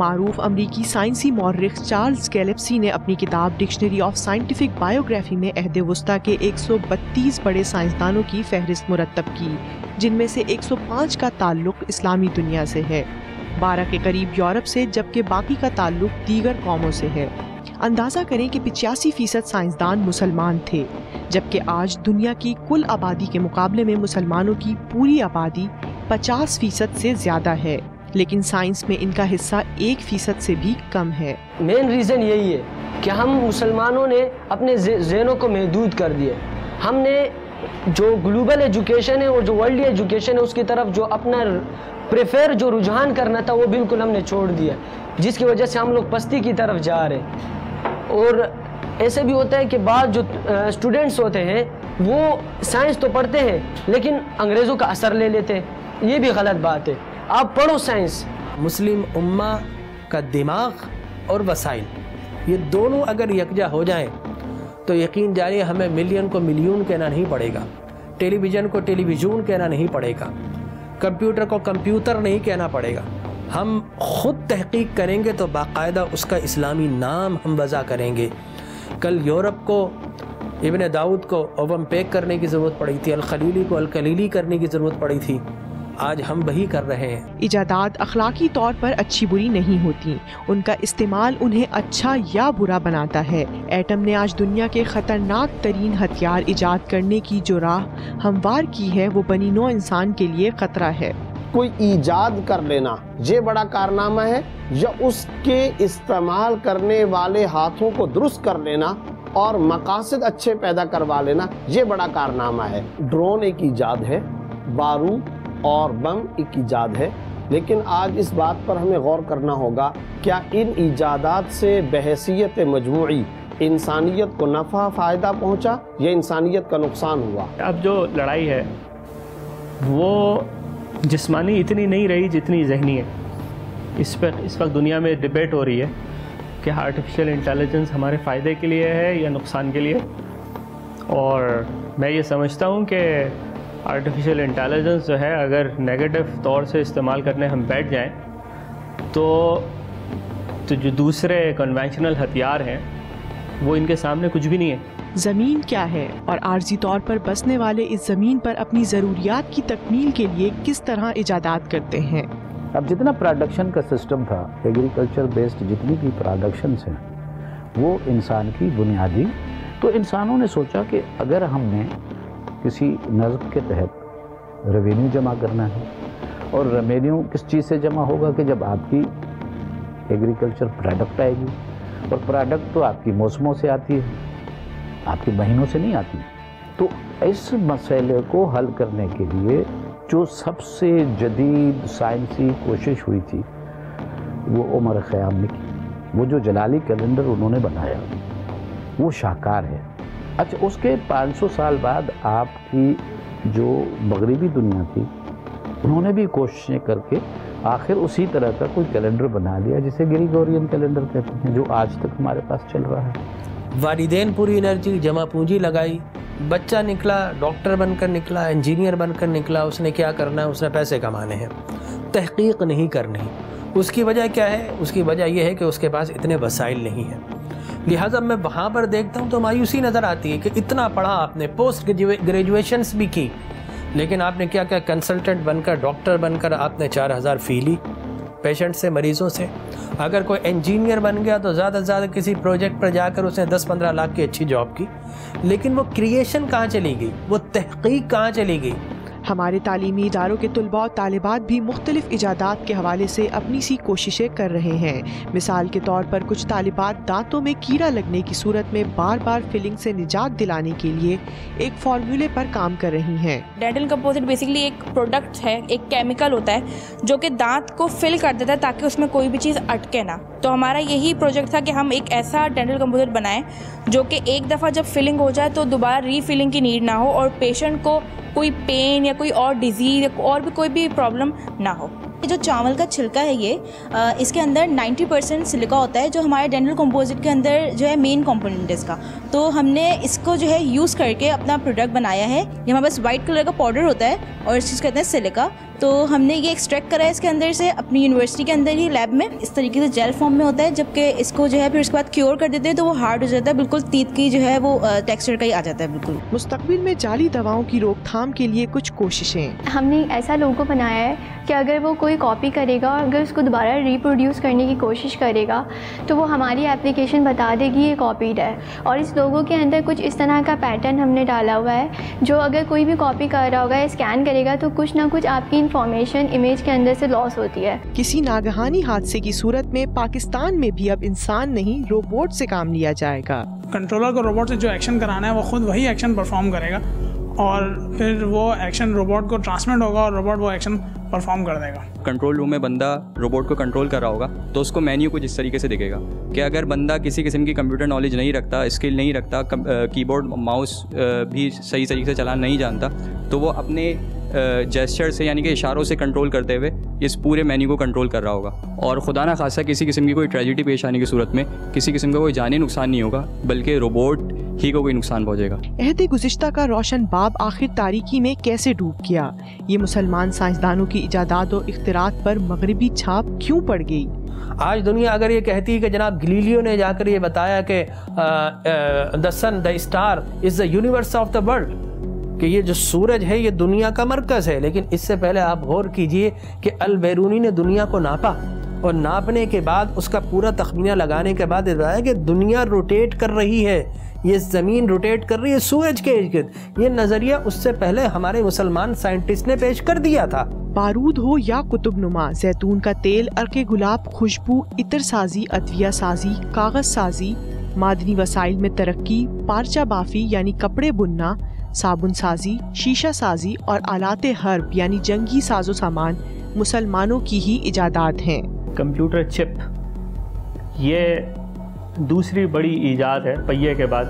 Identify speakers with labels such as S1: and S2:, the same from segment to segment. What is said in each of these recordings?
S1: معروف امریکی سائنسی مورخ چارلز گیلپسی نے اپنی کتاب ڈکشنری آف سائنٹیفک بایوگرافی میں عہد وسطیٰ کے 132 بڑے سائنسدانوں کی فہرست مرتب کی، جن میں سے 105 کا تعلق اسلامی دنیا سے ہے، 12 کے قریب یورپ سے، جبکہ باقی کا تعلق دیگر قوموں سے ہے۔ اندازہ کریں کہ 85% سائنسدان مسلمان تھے، جبکہ آج دنیا کی کل آبادی کے مقابلے میں مسلمانوں کی پوری آبادی 50% سے زیادہ ہے، لیکن سائنس میں ان کا حصہ 1% سے بھی کم ہے۔
S2: مین ریزن یہی ہے کہ ہم مسلمانوں نے اپنے ذہنوں کو محدود کر دیے۔ ہم نے جو گلوبل ایجوکیشن ہے اور جو ورلڈ ایجوکیشن ہے اس کی طرف جو اپنا پریفر جو رجحان کرنا تھا وہ بالکل ہم نے چھوڑ دیا، جس کی وجہ سے ہم لوگ پستی کی طرف جا رہے ہیں۔ اور ایسے بھی ہوتا ہے کہ بعض جو اسٹوڈنٹس ہوتے ہیں وہ سائنس تو پڑھتے ہیں لیکن انگریزوں کا اثر لے لیتے ہیں، یہ بھی غلط بات ہے۔ آپ پڑھو سائنس۔
S3: مسلم امہ کا دماغ اور وسائل یہ دونوں اگر یکجا ہو جائیں تو یقین جانیے ہمیں ملین کو ملیون کہنا نہیں پڑے گا، ٹیلی ویژن کو ٹیلی ویژن کہنا نہیں پڑے گا، کمپیوٹر کو کمپیوٹر نہیں کہنا پڑے گا۔ ہم خود تحقیق کریں گے تو باقاعدہ اس کا اسلامی نام ہم وضع کریں گے۔ کل یورپ کو ابن داؤد کو اوم پیک کرنے کی ضرورت پڑی تھی، الخلیلی کو الکلیلی کرنے کی ضرورت پڑی تھی، آج ہم وہی کر رہے ہیں۔
S1: ایجادات اخلاقی طور پر اچھی بری نہیں ہوتی، ان کا استعمال انہیں اچھا یا برا بناتا ہے۔ ایٹم نے آج دنیا کے خطرناک ترین ہتھیار ایجاد کرنے کی جو راہ ہموار کی ہے وہ بنی نوع انسان کے لیے خطرہ ہے۔
S4: کوئی ایجاد کر لینا یہ بڑا کارنامہ ہے، یا اس کے استعمال کرنے والے ہاتھوں کو درست کر لینا اور مقاصد اچھے پیدا کروا لینا یہ بڑا کارنامہ ہے۔ ڈرون ایک ایجاد ہے، بارود اور بم ایک ایجاد ہے، لیکن آج اس بات پر ہمیں غور کرنا ہوگا کیا ان ایجادات سے بحیثیت مجموعی انسانیت کو نفع فائدہ پہنچا یا انسانیت کا نقصان ہوا؟
S5: اب جو لڑائی ہے وہ جسمانی اتنی نہیں رہی جتنی ذہنی ہے۔ اس وقت دنیا میں ڈیبیٹ ہو رہی ہے کہ آرٹیفیشل انٹیلیجنس ہمارے فائدے کے لیے ہے یا نقصان کے لیے، اور میں یہ سمجھتا ہوں کہ آرٹیفیشل انٹیلیجنس جو ہے اگر نیگیٹو طور سے استعمال کرنے ہم بیٹھ جائیں تو جو دوسرے کنونشنل ہتھیار ہیں وہ ان کے سامنے کچھ بھی نہیں ہے۔
S1: زمین کیا ہے اور عارضی طور پر بسنے والے اس زمین پر اپنی ضروریات کی تکمیل کے لیے کس طرح ایجادات کرتے ہیں؟
S6: اب جتنا پروڈکشن کا سسٹم تھا، ایگریکلچر بیسڈ جتنی بھی پروڈکشنز ہیں وہ انسان کی بنیادی، تو انسانوں نے سوچا کہ اگر ہم نے کسی نظم کے تحت ریونیو جمع کرنا ہے، اور ریونیو کس چیز سے جمع ہوگا کہ جب آپ کی ایگریکلچر پروڈکٹ آئے گی، اور پروڈکٹ تو آپ کی موسموں سے آتی ہے، آپ کے مہینوں سے نہیں آتی۔ تو اس مسئلے کو حل کرنے کے لیے جو سب سے جدید سائنسی کوشش ہوئی تھی وہ عمر خیام نے کی۔ وہ جو جلالی کیلنڈر انہوں نے بنایا وہ شاہکار ہے۔ اچھا، اس کے 500 سال بعد آپ کی جو مغربی دنیا تھی انہوں نے بھی کوششیں کر کے آخر اسی طرح کا کوئی کیلنڈر بنا لیا جسے گریگورین کیلنڈر کہتے ہیں، جو آج تک ہمارے پاس چل رہا ہے۔
S3: والدین پوری انرجی جمع پونجی لگائی، بچہ نکلا ڈاکٹر بن کر نکلا، انجینئر بن کر نکلا، اس نے کیا کرنا ہے؟ اس نے پیسے کمانے ہیں، تحقیق نہیں کرنی۔ اس کی وجہ کیا ہے؟ اس کی وجہ یہ ہے کہ اس کے پاس اتنے وسائل نہیں ہیں۔ لہٰذا میں وہاں پر دیکھتا ہوں تو مایوسی نظر آتی ہے کہ اتنا پڑھا آپ نے، پوسٹ گریجویشنز بھی کی، لیکن آپ نے کیا کیا کنسلٹنٹ بن کر، ڈاکٹر بن کر آپ نے 4000 فی لی پیشنٹ سے، مریضوں سے۔ اگر کوئی انجینئر بن گیا تو زیادہ سے زیادہ کسی پروجیکٹ پر جا کر اس نے 10-15 لاکھ کی اچھی جاب کی، لیکن وہ کریشن کہاں چلی گئی؟ وہ تحقیق کہاں چلی گئی؟
S1: ہمارے تعلیمی اداروں کے طلباء و طالبات بھی مختلف ایجادات کے حوالے سے اپنی سی کوششیں کر رہے ہیں۔ مثال کے طور پر کچھ طالبات دانتوں میں کیڑا لگنے کی صورت میں بار بار فلنگ سے نجات دلانے کے لیے ایک فارمولے پر کام کر رہی ہیں۔
S7: ڈینٹل کمپوزٹ بیسیکلی ایک پروڈکٹ ہے، ایک کیمیکل ہوتا ہے جو کہ دانت کو فل کر دیتا ہے تاکہ اس میں کوئی بھی چیز اٹکے نہ۔ تو ہمارا یہی پروجیکٹ تھا کہ ہم ایک ایسا ڈینٹل کمپوزٹ بنائیں جو کہ ایک دفعہ جب فلنگ ہو جائے تو دوبارہ ری فلنگ کی نیڈ نہ ہو، اور پیشنٹ کو کوئی پین یا کوئی اور ڈیزیز یا اور بھی کوئی بھی پرابلم نہ ہو۔
S8: جو چاول کا چھلکا ہے یہ اس کے اندر 90% سلیکا ہوتا ہے، جو ہمارے ڈینٹل کمپوزٹ کے اندر جو ہے مین کمپوننٹ ہے اس کا۔ تو ہم نے اس کو جو ہے یوز کر کے اپنا پروڈکٹ بنایا ہے۔ یہ ہمارے پاس وائٹ کلر کا پاؤڈر ہوتا ہے اور اس چیز کہتے ہیں سلیکا۔ تو ہم نے یہ ایکسٹریکٹ کرا ہے اس کے اندر سے اپنی یونیورسٹی کے اندر ہی لیب میں. اس طریقے سے جیل فارم میں ہوتا ہے, جبکہ اس کو جو ہے پھر اس کے بعد کیور کر دیتے ہیں تو وہ ہارڈ ہو جاتا ہے, بالکل تیت کی جو ہے وہ ٹیکسچر کا ہی آ جاتا ہے بالکل.
S1: مستقبل میں جعلی دواؤں کی روک تھام کے لیے کچھ کوششیں.
S9: ہم نے ایسا لوگو بنایا ہے کہ اگر وہ کوئی کاپی کرے گا اور اگر اس کو دوبارہ ریپروڈیوس کرنے کی کوشش کرے گا تو وہ ہماری اپلیکیشن بتا دے گی یہ کاپیڈ ہے. اور اس لوگو کے اندر کچھ اس طرح کا پیٹرن ہم نے ڈالا ہوا ہے جو اگر کوئی بھی کاپی کر رہا ہوگا, اسکین کرے گا تو کچھ نہ کچھ آپ کی انفارمیشن امیج کے اندر سے لاس ہوتی ہے.
S1: کسی ناگہانی حادثے کی صورت میں پاکستان میں بھی اب انسان نہیں روبوٹ سے کام لیا جائے گا.
S10: کنٹرولر کو روبوٹ سے جو ایکشن کرانا ہے وہ خود وہی ایکشن پرفارم کرے گا اور پھر وہ ایکشن روبوٹ کو ٹرانسمٹ ہوگا اور روبوٹ وہ ایکشن پرفارم کر دے گا.
S11: کنٹرول روم میں بندہ روبوٹ کو کنٹرول کر رہا ہوگا تو اس کو مینیو کچھ اس طریقے سے دکھے گا کہ اگر بندہ کسی قسم کی کمپیوٹر نالج نہیں رکھتا, اسکل نہیں رکھتا, کی بورڈ ماؤس بھی صحیح طریقے سے چلانا نہیں جانتا, تو وہ اپنے جیسچر سے یعنی کہ اشاروں سے کنٹرول کرتے ہوئے اس پورے مینیو کو کنٹرول کر رہا ہوگا. اور خدا نہ خاصہ کسی قسم کی کوئی ٹریجڈی پیش آنے کی صورت میں کسی قسم کا کوئی جانی نقصان نہیں ہوگا بلکہ روبوٹ ہی کو کوئی نقصان پہنچے گا.
S1: عہد گزشتہ کا روشن باب آخر تاریکی میں کیسے ڈوب گیا؟ یہ مسلمان سائنسدانوں کی ایجادات و اختراعات پر مغربی چھاپ کیوں پڑ گئی؟
S3: آج دنیا اگر یہ کہتی ہے کہ جناب گلیلیو نے جا کر یہ بتایا کہ the sun the star is the universe of the world, کہ یہ جو سورج ہے یہ دنیا کا مرکز ہے, لیکن اس سے پہلے آپ غور کیجئے کہ البیرونی نے دنیا کو ناپا اور ناپنے کے بعد اس کا پورا تخمینہ لگانے کے بعد بتایا کہ دنیا روٹیٹ کر رہی ہے, یہ زمین روٹیٹ کر رہی ہے سورج کے ارد. یہ نظریہ اس سے پہلے ہمارے مسلمان سائنٹسٹ نے پیش کر دیا تھا.
S1: بارود ہو یا قطب نما, زیتون کا تیل, عرق گلاب, خوشبو, عطر سازی, ادویہ سازی, کاغذ سازی, معدنی وسائل میں ترقی, پارچہ بافی یعنی کپڑے بننا, صابن سازی, شیشہ سازی اور آلات حرب یعنی جنگی ساز و سامان مسلمانوں کی ہی ایجادات ہیں.
S5: کمپیوٹر چپ یہ دوسری بڑی ایجاد ہے پہیے کے بعد,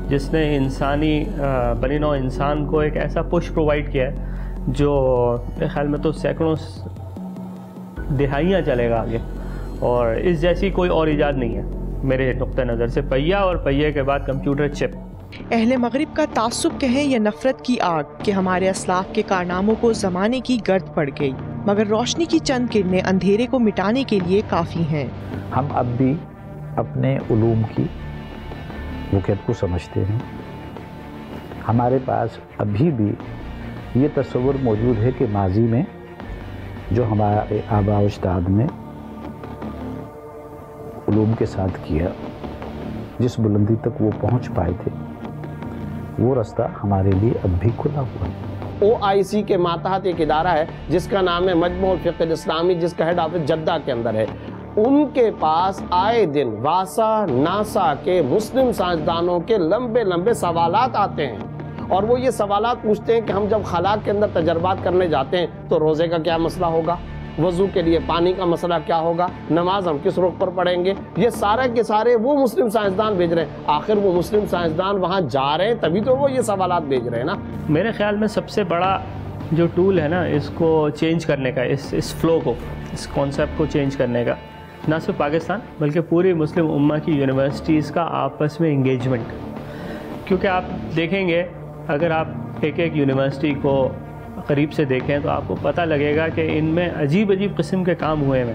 S5: جس نے انسانی بنی نوع انسان کو ایک ایسا پش پرووائڈ کیا ہے جو میرے خیال میں تو سینکڑوں دہائیاں چلے گا آگے, اور اس جیسی کوئی اور ایجاد نہیں ہے میرے نقطہ نظر سے. پہیہ اور پہیے کے بعد کمپیوٹر چپ.
S1: اہل مغرب کا تعصب کہیں یا نفرت کی آگ کہ ہمارے اسلاف کے کارناموں کو زمانے کی گرد پڑ گئی, مگر روشنی کی چند کرنیں اندھیرے کو مٹانے کے لیے کافی ہیں.
S6: ہم اب بھی اپنے علوم کی وقت کو سمجھتے ہیں. ہمارے پاس ابھی بھی یہ تصور موجود ہے کہ ماضی میں جو ہمارے آباء و اجداد نے علوم کے ساتھ کیا, جس بلندی تک وہ پہنچ پائے تھے, وہ رستہ ہمارے لیے اب بھی کھلا ہوا ہے.
S4: OIC کے ماتحت ایک ادارہ ہے جس کا نام ہے مجمع الفقہ الاسلامی, جس کا ہیڈ آفس جدہ کے اندر ہے. ان کے پاس آئے دن واسا ناسا کے مسلم سائنسدانوں کے لمبے لمبے سوالات آتے ہیں, اور وہ یہ سوالات پوچھتے ہیں کہ ہم جب خلا کے اندر تجربات کرنے جاتے ہیں تو روزے کا کیا مسئلہ ہوگا, وضو کے لیے پانی کا مسئلہ کیا ہوگا, نماز ہم کس رخ پر پڑھیں گے. یہ سارے کے سارے وہ مسلم سائنسدان بھیج رہے ہیں. آخر وہ مسلم سائنسدان وہاں جا رہے ہیں تبھی تو وہ یہ سوالات بھیج رہے ہیں نا.
S5: میرے خیال میں سب سے بڑا جو ٹول ہے نا اس کو چینج کرنے کا, اس فلو کو, اس کانسیپٹ کو چینج کرنے کا, نہ صرف پاکستان بلکہ پوری مسلم امہ کی یونیورسٹیز کا آپس میں انگیجمنٹ. کیونکہ آپ دیکھیں گے اگر آپ ایک ایک یونیورسٹی کو قریب سے دیکھیں تو آپ کو پتہ لگے گا کہ ان میں عجیب عجیب قسم کے کام ہوئے ہیں,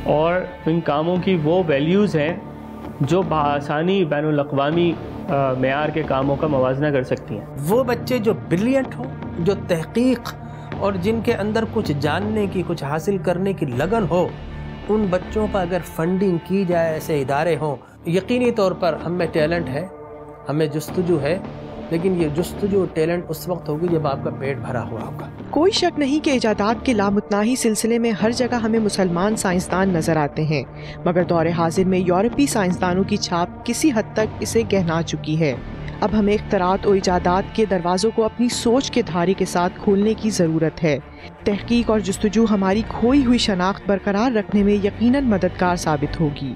S5: اور ان کاموں کی وہ ویلیوز ہیں جو بآسانی بین الاقوامی معیار کے کاموں کا موازنہ کر سکتی ہیں.
S3: وہ بچے جو بریلینٹ ہوں, جو تحقیق اور جن کے اندر کچھ جاننے کی, کچھ حاصل کرنے کی لگن ہو, ان بچوں پر اگر فنڈنگ کی جائے, ایسے ادارے ہوں, یقینی طور پر ہم میں ٹیلنٹ ہے, ہمیں جستجو ہے, لیکن یہ جستجو ٹیلنٹ اس وقت ہوگی جب آپ کا پیٹ بھرا ہوا ہوگا.
S1: کوئی شک نہیں کہ ایجادات کے لامتناہی سلسلے میں ہر جگہ ہمیں مسلمان سائنسدان نظر آتے ہیں, مگر دور حاضر میں یورپی سائنسدانوں کی چھاپ کسی حد تک اسے گہنا چکی ہے. اب ہمیں اختراعات و ایجادات کے دروازوں کو اپنی سوچ کے دھارے کے ساتھ کھولنے کی ضرورت ہے. تحقیق اور جستجو ہماری کھوئی ہوئی شناخت برقرار رکھنے میں یقیناً مددگار ثابت ہوگی.